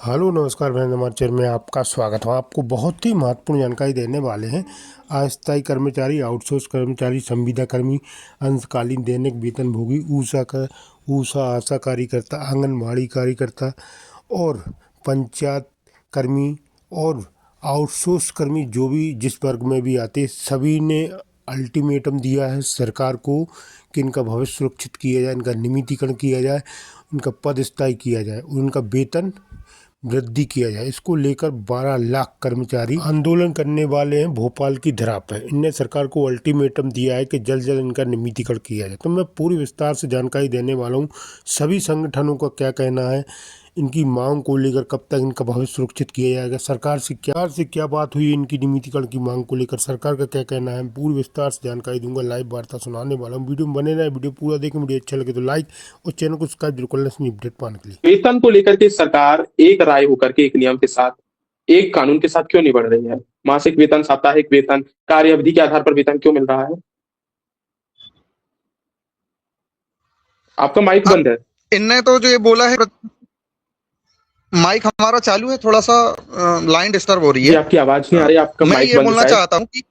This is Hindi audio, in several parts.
हेलो नमस्कार मैं हमारे चैनल में आपका स्वागत है। आपको बहुत ही महत्वपूर्ण जानकारी देने वाले हैं। अस्थायी कर्मचारी, आउटसोर्स कर्मचारी, संविदा कर्मी, अंशकालीन दैनिक वेतनभोगी, ऊषा आशा कार्यकर्ता, आंगनबाड़ी कार्यकर्ता और पंचायत कर्मी और आउटसोर्स कर्मी जो भी जिस वर्ग में भी आते सभी ने अल्टीमेटम दिया है सरकार को कि इनका भविष्य सुरक्षित किया जाए, इनका नियमितीकरण किया जाए, उनका पद स्थायी किया जाए, उनका वेतन वृद्धि किया जाए। इसको लेकर 12 लाख कर्मचारी आंदोलन करने वाले हैं भोपाल की धरा पर। इनने सरकार को अल्टीमेटम दिया है कि जल्द जल्द इनका नियमितीकरण किया जाए। तो मैं पूरी विस्तार से जानकारी देने वाला हूँ। सभी संगठनों का क्या कहना है, इनकी मांग को लेकर, कब तक इनका भविष्य सुरक्षित किया जाएगा, सरकार से क्या बात हुई इनकी नियमितीकरण की मांग को लेकर, सरकार का क्या कहना है, पूरी विस्तार से जानकारी दूंगा। लाइव वार्ता सुनाने वाला हूँ। वीडियो में बने रहे, वीडियो पूरा देखें। वीडियो अच्छा लगे तो लाइक और चैनल को सब्सक्राइब जरूर कर लें अपडेट पाने के लिए। वेतन को लेकर के सरकार एक राय होकर के एक नियम के साथ, एक कानून के साथ क्यों नहीं बढ़ रही है? मासिक वेतन, साप्ताहिक वेतन, कार्य अवधि के आधार पर वेतन क्यों मिल रहा है? आपका माइक बंद है। इनने तो जो ये बोला है, माइक हमारा चालू है, थोड़ा सा लाइन डिस्टर्ब हो रही जी, है। आपकी आवाज नहीं आ रही, आपका मैं माइक ये बंद बोलना शायद। चाहता हूँ कि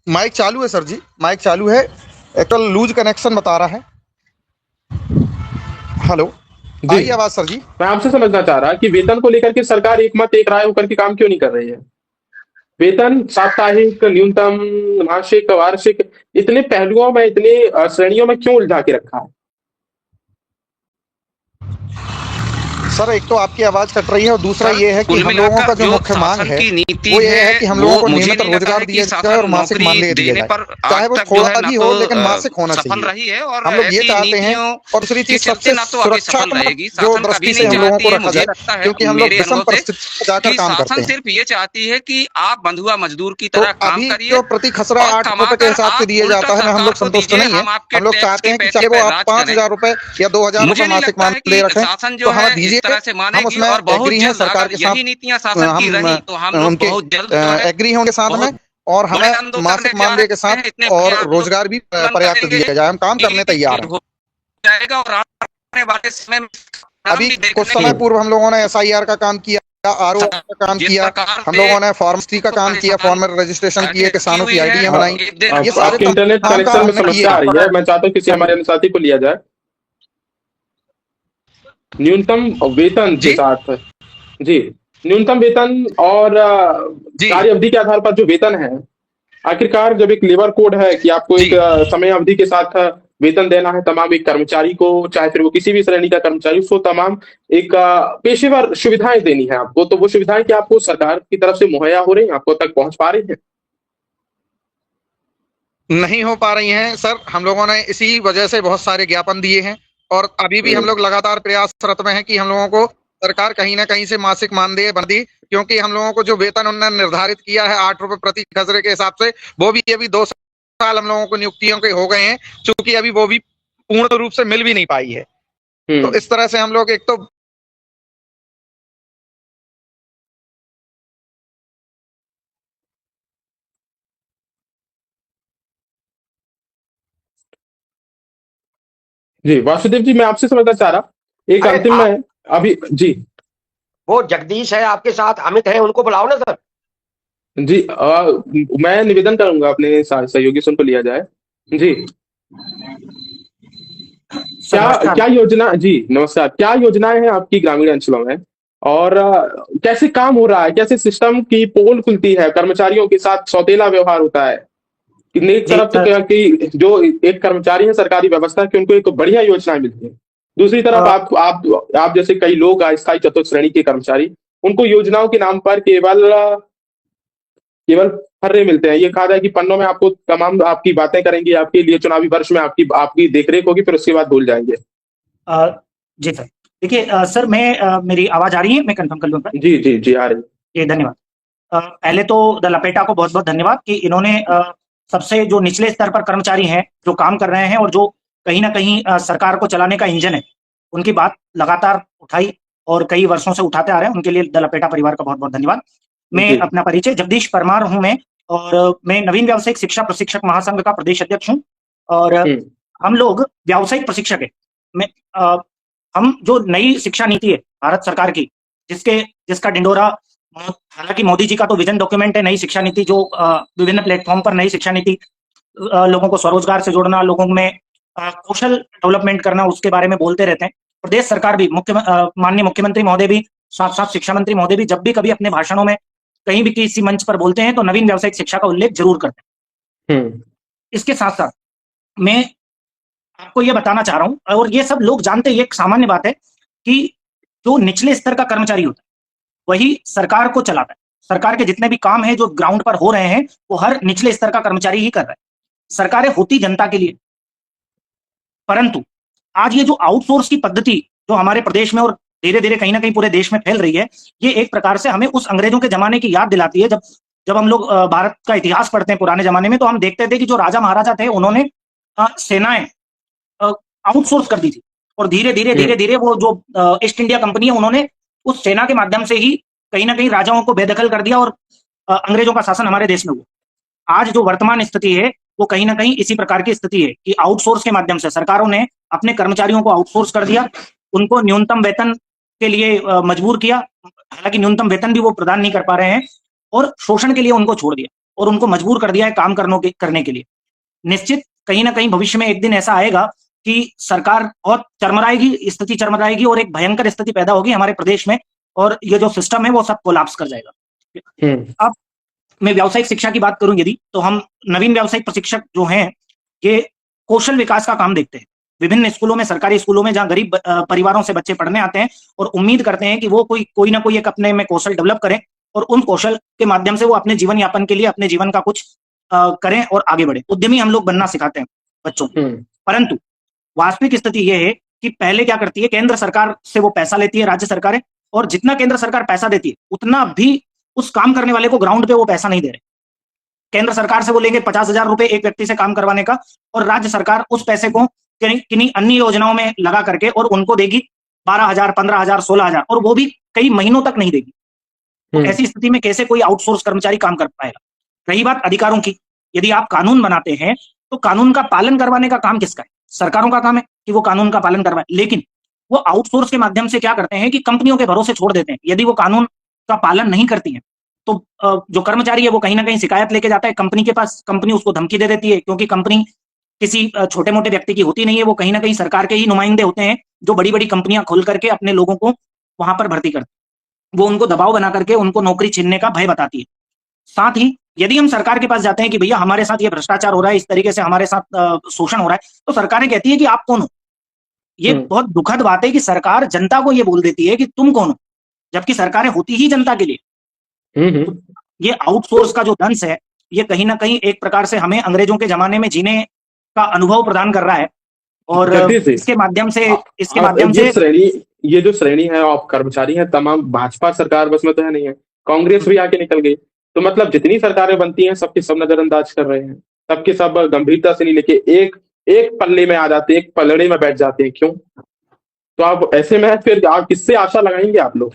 माइक चालू है सर जी, माइक चालू है। एक्चुअल लूज कनेक्शन बता रहा है। हेलो, जी, आई आवाज सर जी? मैं आपसे समझना चाह रहा कि वेतन को लेकर के सरकार एक मत एक राय होकर के काम क्यों नहीं कर रही है? वेतन साप्ताहिक, न्यूनतम, मासिक, वार्षिक, इतने पहलुओं में, इतने श्रेणियों में क्यों उलझा के रखा है? सर, एक तो आपकी आवाज कट रही है और दूसरा ये है कि हम लोगों का जो मुख्य मांग है वो ये है कि हम लोगों को नियमित रोजगार दिया जाए और मासिक मानदेय दिया जाए, चाहे वो थोड़ा भी हो लेकिन मासिक होना चाहिए। हम लोग ये चाहते हैं। और दूसरी चीज, सबसे सुरक्षात्मक जो दृष्टि से हम लोगों को रखा जाए, क्योंकि हम लोग विषम परिस्थिति में जाकर काम करते हैं। सिर्फ ये चाहती है कि आप बंधुआ मजदूर की तो तरह काम अभी करिए। जो प्रति खसरा 8 रुपए के हिसाब से दिया जाता है, हम लोग संतुष्ट नहीं है। हम लोग चाहते हैं कि चाहे वो आप 5,000 रुपए या 2,000 रुपए मासिक मानदेय रखें तो हमें दीजिए। हम उसमें एग्री हैं सरकार के साथ, हम उनके एग्री होंगे साथ में, और हमें मासिक मानदेय के साथ और रोजगार भी पर्याप्त दिया जाए। हम काम करने तैयार हैं। अभी कुछ समय पूर्व हम लोगों ने SIR का काम किया, RO का काम किया, हम लोगों ने फार्मेसी का काम किया, फॉर्म में रजिस्ट्रेशन किए, किसानों की आईडियां बनाई। ये सारे आपके इंटरनेट कनेक्शन में समस्या आ रही है। मैं चाहता हूँ किसी हमारे अनुसाथी को लिया जाए। न्यूनतम वेतन के साथ, जी, न्यूनतम वेतन और कार्य अवधि के आधार पर जो वेतन है, आखिरकार जब एक लेबर कोड है कि आपको एक समय अवधि के साथ वेतन देना है तमाम एक कर्मचारी को, चाहे फिर वो किसी भी श्रेणी का कर्मचारी, उसको तमाम एक पेशेवर सुविधाएं देनी है आपको, तो वो सुविधाएं क्या आपको सरकार की तरफ से मुहैया हो रही है, आपको तक पहुंच पा रही है? नहीं हो पा रही हैं सर। हम लोगों ने इसी वजह से बहुत सारे ज्ञापन दिए हैं और अभी भी हम लोग लगातार प्रयासरत में हैं कि हम लोगों को सरकार कहीं ना कहीं से मासिक मानदेय बन दी, क्योंकि हम लोगों को जो वेतन उन्होंने निर्धारित किया है 8 रुपए प्रति खसरे के हिसाब से, वो भी अभी 2 साल हम लोगों को नियुक्तियों के हो गए हैं, चूंकि अभी वो भी पूर्ण रूप से मिल भी नहीं पाई है। तो इस तरह से हम लोग एक तो जी वासुदेव जी, मैं आपसे समझना चाह रहा, एक अंतिम में अभी जी, वो जगदीश है आपके साथ, अमित है, उनको बुलाओ ना सर। जी, मैं निवेदन करूंगा अपने सहयोगी से उनको लिया जाए। जी, क्या योजना, जी नमस्कार, क्या योजनाएं हैं आपकी ग्रामीण अंचलों में, और कैसे काम हो रहा है, कैसे सिस्टम की पोल खुलती है, कर्मचारियों के साथ सौतेला व्यवहार होता है? एक तरफ तो क्या कि जो एक कर्मचारी है सरकारी व्यवस्था की, उनको एक बढ़िया योजना मिलती है, दूसरी तरफ आप जैसे कई लोग अस्थायी चतुर्थ श्रेणी के कर्मचारी, उनको योजनाओं के नाम पर केवल केवल फर्रे मिलते हैं। ये कहा जाए कि पन्नों में आपको तमाम आपकी बातें करेंगे, आपके लिए चुनावी वर्ष में आपकी देखरेख होगी, फिर उसके बाद भूल जाएंगे। जी सर, देखिए सर, मेरी आवाज आ रही है? मैं कंफर्म कर लूँ। जी जी जी, आ रही है। धन्यवाद। पहले तो द लपेटा को बहुत बहुत धन्यवाद कि इन्होंने सबसे जो निचले स्तर पर कर्मचारी हैं, जो काम कर रहे हैं और जो कहीं ना कहीं सरकार को चलाने का इंजन है, उनकी बात लगातार उठाई और कई वर्षों से उठाते आ रहे हैं। उनके लिए द लपेटा परिवार का बहुत बहुत धन्यवाद। मैं अपना परिचय, जगदीश परमार हूं मैं, और मैं नवीन व्यावसायिक शिक्षा प्रशिक्षक महासंघ का प्रदेश अध्यक्ष हूं। और हम लोग व्यावसायिक प्रशिक्षक है। हम जो नई शिक्षा नीति है भारत सरकार की, जिसका ढिंडोरा हालांकि मोदी जी का तो विजन डॉक्यूमेंट है नई शिक्षा नीति, जो विभिन्न प्लेटफॉर्म पर नई शिक्षा नीति, लोगों को स्वरोजगार से जोड़ना, लोगों में कौशल डेवलपमेंट करना, उसके बारे में बोलते रहते हैं। प्रदेश सरकार भी माननीय मुख्यमंत्री महोदय भी, साथ साथ शिक्षा मंत्री महोदय भी जब भी कभी अपने भाषणों में कहीं भी किसी मंच पर बोलते हैं तो नवीन व्यावसायिक शिक्षा का उल्लेख जरूर करते हैं। इसके साथ साथ मैं आपको ये बताना चाह रहा हूं, और ये सब लोग जानते हैं, ये एक सामान्य बात है कि जो निचले स्तर का कर्मचारी होता है वही सरकार को चलाता है। सरकार के जितने भी काम है जो ग्राउंड पर हो रहे हैं वो हर निचले स्तर का कर्मचारी ही कर रहा है। सरकारें होती जनता के लिए, परंतु आज ये जो आउटसोर्स की पद्धति जो हमारे प्रदेश में और धीरे धीरे कहीं ना कहीं पूरे देश में फैल रही है, ये एक प्रकार से हमें उस अंग्रेजों के जमाने की याद दिलाती है। जब हम लोग भारत का इतिहास पढ़ते हैं पुराने जमाने में, तो हम देखते थे कि जो राजा महाराजा थे उन्होंने सेनाएं आउटसोर्स कर दी थी, और धीरे धीरे धीरे धीरे वो जो ईस्ट इंडिया कंपनी है उन्होंने उस सेना के माध्यम से ही कहीं ना कहीं राजाओं को बेदखल कर दिया और अंग्रेजों का शासन हमारे देश में हुआ। आज जो वर्तमान स्थिति है वो कहीं ना कहीं इसी प्रकार की स्थिति है कि आउटसोर्स के माध्यम से सरकारों ने अपने कर्मचारियों को आउटसोर्स कर दिया, उनको न्यूनतम वेतन के लिए मजबूर किया, हालांकि न्यूनतम वेतन भी वो प्रदान नहीं कर पा रहे हैं, और शोषण के लिए उनको छोड़ दिया और उनको मजबूर कर दिया है काम करने के लिए। निश्चित कहीं ना कहीं भविष्य में एक दिन ऐसा आएगा कि सरकार बहुत चरमराएगी, स्थिति चरमराएगी और एक भयंकर स्थिति पैदा होगी हमारे प्रदेश में, और ये जो सिस्टम है वो सब कोलैप्स कर जाएगा। अब मैं व्यावसायिक शिक्षा की बात करूं यदि, तो हम नवीन व्यावसायिक प्रशिक्षक जो हैं ये कौशल विकास का काम देखते हैं विभिन्न स्कूलों में, सरकारी स्कूलों में, जहां गरीब परिवारों से बच्चे पढ़ने आते हैं और उम्मीद करते हैं कि वो कोई ना कोई एक अपने में कौशल डेवलप करें और उन कौशल के माध्यम से वो अपने जीवन यापन के लिए अपने जीवन का कुछ करें और आगे बढ़े। उद्यमी हम लोग बनना सिखाते हैं बच्चों को, परंतु वास्तविक स्थिति यह है कि पहले क्या करती है, केंद्र सरकार से वो पैसा लेती है राज्य सरकारें, और जितना केंद्र सरकार पैसा देती है उतना भी उस काम करने वाले को ग्राउंड पे वो पैसा नहीं दे रहे। केंद्र सरकार से वो लेंगे 50,000 रुपए एक व्यक्ति से काम करवाने का, और राज्य सरकार उस पैसे को किन्हीं अन्य योजनाओं में लगा करके और उनको देगी 12,000, 15,000, 16,000, और वो भी कई महीनों तक नहीं देगी। तो ऐसी स्थिति में कैसे कोई आउटसोर्स कर्मचारी काम कर पाएगा। रही बात अधिकारों की, यदि आप कानून बनाते हैं तो कानून का पालन करवाने का काम किसका है? सरकारों का काम है कि वो कानून का पालन करवाए, लेकिन वो आउटसोर्स के माध्यम से क्या करते हैं कि कंपनियों के भरोसे छोड़ देते हैं। यदि वो कानून का पालन नहीं करती है तो जो कर्मचारी है वो कहीं ना कहीं शिकायत लेके जाता है कंपनी के पास, कंपनी उसको धमकी दे देती है, क्योंकि कंपनी किसी छोटे मोटे व्यक्ति की होती नहीं है, वो कहीं ना कहीं सरकार के ही नुमाइंदे होते हैं जो बड़ी बड़ी कंपनियां खोल करके अपने लोगों को वहां पर भर्ती करती है। वो उनको दबाव बना करके उनको नौकरी छीनने का भय बताती है। साथ ही यदि हम सरकार के पास जाते हैं कि भैया हमारे साथ ये भ्रष्टाचार हो रहा है, इस तरीके से हमारे साथ शोषण हो रहा है, तो सरकारें कहती है कि आप कौन हो। ये बहुत दुखद बात है कि सरकार जनता को ये बोल देती है कि तुम कौन हो, जबकि सरकारें होती ही जनता के लिए। तो ये आउटसोर्स का जो दंश है ये कहीं ना कहीं एक प्रकार से हमें अंग्रेजों के जमाने में जीने का अनुभव प्रदान कर रहा है, और इसके माध्यम से ये जो श्रेणी है आप कर्मचारी हैं तमाम, भाजपा सरकार बस में तो है नहीं है, कांग्रेस भी आके निकल गई, तो मतलब जितनी सरकारें बनती हैं सबके सब नजरअंदाज कर रहे हैं, सबके सब गंभीरता से नहीं लेके एक पल्ले में आ जाते हैं, एक पलड़े में बैठ जाते हैं। क्यों? तो आप ऐसे में फिर आप किससे आशा लगाएंगे आप लोग?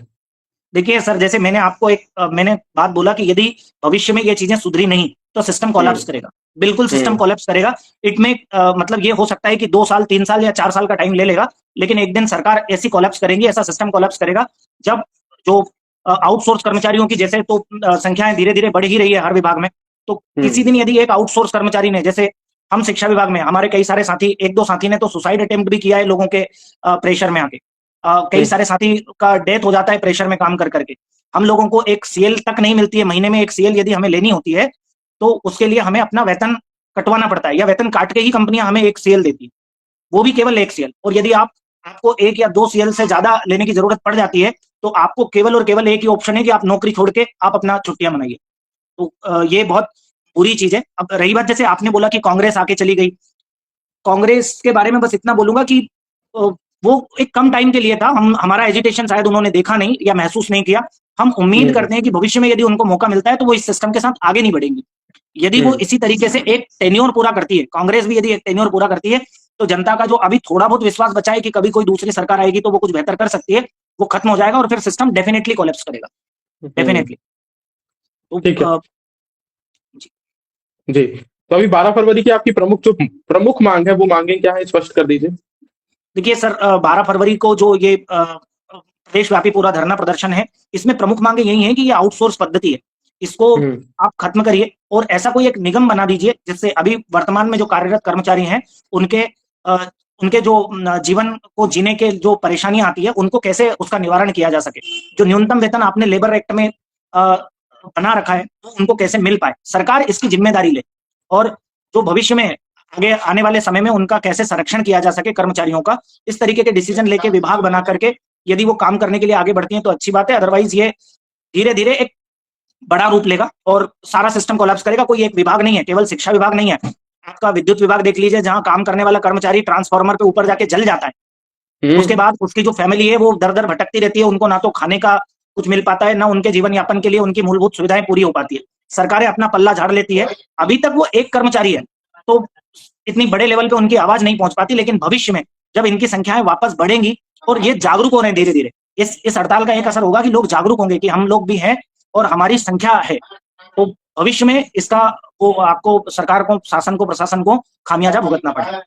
देखिए सर, जैसे मैंने आपको मैंने बात बोला कि यदि भविष्य में ये चीजें सुधरी नहीं तो सिस्टम कोलैप्स करेगा, बिल्कुल सिस्टम कोलैप्स करेगा। इट में मतलब ये हो सकता है कि 2 साल 3 साल या 4 साल का टाइम ले लेगा, लेकिन एक दिन सरकार ऐसी कोलैप्स करेगी, ऐसा सिस्टम कोलैप्स करेगा जब जो आउटसोर्स कर्मचारियों की जैसे तो संख्याएं धीरे धीरे बढ़ ही रही है हर विभाग में, तो किसी दिन यदि एक आउटसोर्स कर्मचारी ने, जैसे हम शिक्षा विभाग में हमारे कई सारे साथी, 1-2 साथी ने तो सुसाइड अटेम्प्ट भी किया है लोगों के प्रेशर में आके, कई सारे साथी का डेथ हो जाता है प्रेशर में काम कर करके। हम लोगों को एक सीएल तक नहीं मिलती है, महीने में एक सीएल यदि हमें लेनी होती है तो उसके लिए हमें अपना वेतन कटवाना पड़ता है, या वेतन काट के ही कंपनियां हमें एक सीएल देती है, वो भी केवल एक सीएल। और यदि आपको 1 या 2 सीएल से ज्यादा लेने की जरूरत पड़ जाती है तो आपको केवल और केवल एक ही ऑप्शन है कि आप नौकरी छोड़ के आप अपना छुट्टियां मनाइए। तो ये बहुत बुरी चीज है। अब रही बात, जैसे आपने बोला कि कांग्रेस आके चली गई, कांग्रेस के बारे में बस इतना बोलूंगा कि वो एक कम टाइम के लिए था, हमारा एजिटेशन शायद उन्होंने देखा नहीं या महसूस नहीं किया। हम उम्मीद करते हैं कि भविष्य में यदि उनको मौका मिलता है तो वो इस सिस्टम के साथ आगे नहीं बढ़ेंगी। यदि वो इसी तरीके से एक टेन्योर पूरा करती है, कांग्रेस भी यदि एक टेन्योर पूरा करती है, तो जनता का जो अभी थोड़ा बहुत विश्वास बचा है कि कभी कोई दूसरी सरकार आएगी तो वो कुछ बेहतर कर सकती है, वो खत्म हो जाएगा और फिर सिस्टम डेफिनेटली कोलैप्स करेगा, डेफिनेटली। ठीक है जी। तो अभी 12 फरवरी की आपकी प्रमुख मांग है, वो मांगे क्या है, स्पष्ट कर दीजिए। देखिए सर, 12 फरवरी को जो ये प्रदेशव्यापी पूरा धरना प्रदर्शन है, इसमें प्रमुख मांगे यही है कि ये आउटसोर्स पद्धति है, इसको आप खत्म करिए और ऐसा कोई एक निगम बना दीजिए जिससे अभी वर्तमान में जो कार्यरत कर्मचारी हैं उनके जो जीवन को जीने के जो परेशानियां आती है उनको कैसे उसका निवारण किया जा सके। जो न्यूनतम वेतन आपने लेबर एक्ट में बना रखा है तो उनको कैसे मिल पाए, सरकार इसकी जिम्मेदारी ले, और जो भविष्य में आगे आने वाले समय में उनका कैसे संरक्षण किया जा सके कर्मचारियों का, इस तरीके के डिसीजन लेके विभाग बना करके यदि वो काम करने के लिए आगे बढ़ती हैं तो अच्छी बात है। अदरवाइज ये धीरे धीरे एक बड़ा रूप लेगा और सारा सिस्टम कोलैप्स करेगा। कोई एक विभाग नहीं है, केवल शिक्षा विभाग नहीं है, आपका विद्युत विभाग देख लीजिए, जहां काम करने वाला कर्मचारी ट्रांसफार्मर पे ऊपर जाके जल जाता है, उसके बाद उसकी जो फैमिली है वो दर दर भटकती रहती है, उनको ना तो खाने का कुछ मिल पाता है, ना उनके जीवन यापन के लिए उनकी मूलभूत सुविधाएं पूरी हो पाती है। सरकारें अपना पल्ला झाड़ लेती है। अभी तक वो एक कर्मचारी है तो इतनी बड़े लेवल पे उनकी आवाज नहीं पहुंच पाती, लेकिन भविष्य में जब इनकी संख्याएं वापस बढ़ेंगी और ये जागरूक हो रहे हैं धीरे धीरे, इस हड़ताल का एक असर होगा कि लोग जागरूक होंगे कि हम लोग भी हैं और हमारी संख्या है, तो भविष्य में इसका वो आपको सरकार को, शासन को, प्रशासन को खामियाजा भुगतना पड़ेगा।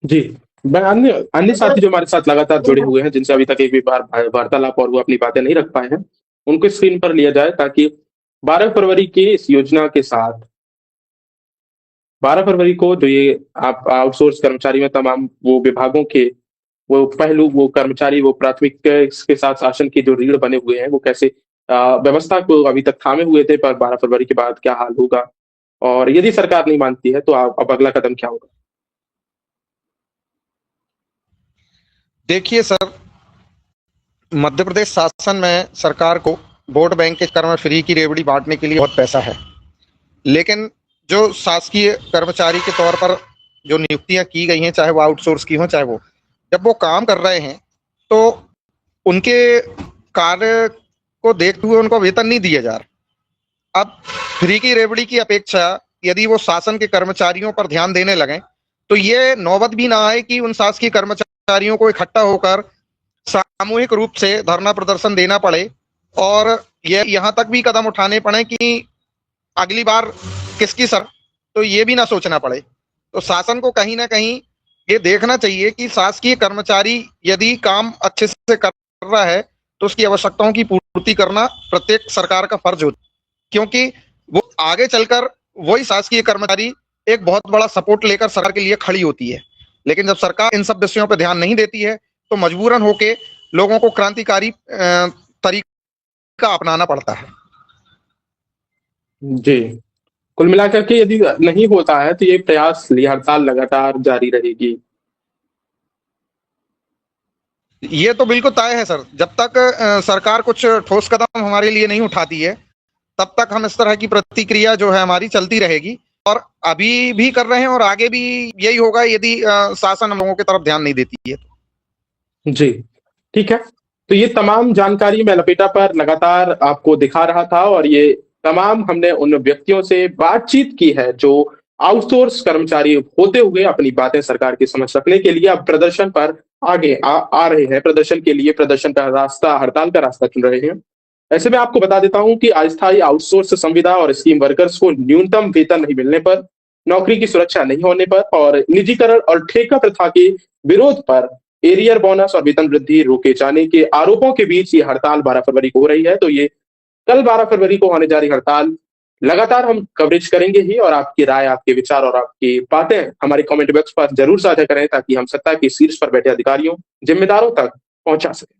जी, मैं अन्य साथी जो हमारे साथ लगातार जुड़े हुए हैं, जिनसे अभी तक एक भी बार वार्तालाप और वो अपनी बातें नहीं रख पाए हैं, उनको स्क्रीन पर लिया जाए ताकि 12 फरवरी की इस योजना के साथ 12 फरवरी को जो ये आप आउटसोर्स कर्मचारी में तमाम वो विभागों के वो पहलू, वो कर्मचारी, वो प्राथमिक के साथ शासन के जो रीढ़ बने हुए हैं, वो कैसे व्यवस्था को अभी तक थामे हुए थे, पर 12 फरवरी के बाद क्या हाल होगा और यदि सरकार नहीं मानती है तो अब अगला कदम क्या होगा? देखिए सर, मध्य प्रदेश शासन में सरकार को वोट बैंक के चक्कर में फ्री की रेवड़ी बांटने के लिए बहुत पैसा है, लेकिन जो शासकीय कर्मचारी के तौर पर जो नियुक्तियां की गई हैं, चाहे वो आउटसोर्स की हों, चाहे वो जब वो काम कर रहे हैं तो उनके कार्य को देखते हुए उनको वेतन नहीं दिया जा रहा। अब फ्री की रेवड़ी की अपेक्षा यदि वो शासन के कर्मचारियों पर ध्यान देने लगे तो ये नौबत भी ना आए कि उन शासकीय कर्मचारियों को इकट्ठा होकर सामूहिक रूप से धरना प्रदर्शन देना पड़े और ये यहाँ तक भी कदम उठाने पड़े कि अगली बार किसकी सर, तो ये भी ना सोचना पड़े। तो शासन को कहीं ना कहीं ये देखना चाहिए कि शासकीय कर्मचारी यदि काम अच्छे से कर रहा है तो उसकी आवश्यकताओं की पूर्ति करना प्रत्येक सरकार का फर्ज होता है, क्योंकि वो आगे चलकर वही शासकीय कर्मचारी एक बहुत बड़ा सपोर्ट लेकर सरकार के लिए खड़ी होती है। लेकिन जब सरकार इन सब विषयों पर ध्यान नहीं देती है तो मजबूरन होके लोगों को क्रांतिकारी तरीका अपनाना पड़ता है। जी, कुल मिलाकर के यदि नहीं होता है तो ये प्रयास, ये हड़ताल लगातार जारी रहेगी। ये तो बिल्कुल तय है सर, जब तक सरकार कुछ ठोस कदम हमारे लिए नहीं उठाती है तब तक हम इस तरह की प्रतिक्रिया जो है हमारी चलती रहेगी, और अभी भी कर रहे हैं और आगे भी यही होगा यदि शासन हम लोगों की तरफ ध्यान नहीं देती है। जी, ठीक है। तो ये तमाम जानकारी मैं लपेटा पर लगातार आपको दिखा रहा था और ये तमाम हमने उन व्यक्तियों से बातचीत की है जो आउटसोर्स कर्मचारी होते हुए अपनी बातें सरकार की समझ रखने के लिए अब प्रदर्शन पर आगे आ रहे हैं, प्रदर्शन के लिए प्रदर्शन का रास्ता, हड़ताल का रास्ता चुन रहे हैं। ऐसे में आपको बता देता हूं कि अस्थायी आउटसोर्स संविदा और स्कीम वर्कर्स को न्यूनतम वेतन नहीं मिलने पर, नौकरी की सुरक्षा नहीं होने पर और निजीकरण और ठेका प्रथा के विरोध पर एरियर बोनस और वेतन वृद्धि रोके जाने के आरोपों के बीच ये हड़ताल 12 फरवरी को हो रही है। तो ये कल 12 फरवरी को होने जा रही हड़ताल लगातार हम कवरेज करेंगे ही, और आपकी राय, आपके विचार और आपकी बातें हमारे कमेंट बॉक्स पर जरूर साझा करें ताकि हम सत्ता के शीर्ष पर बैठे अधिकारियों, जिम्मेदारों तक पहुंचा सकें।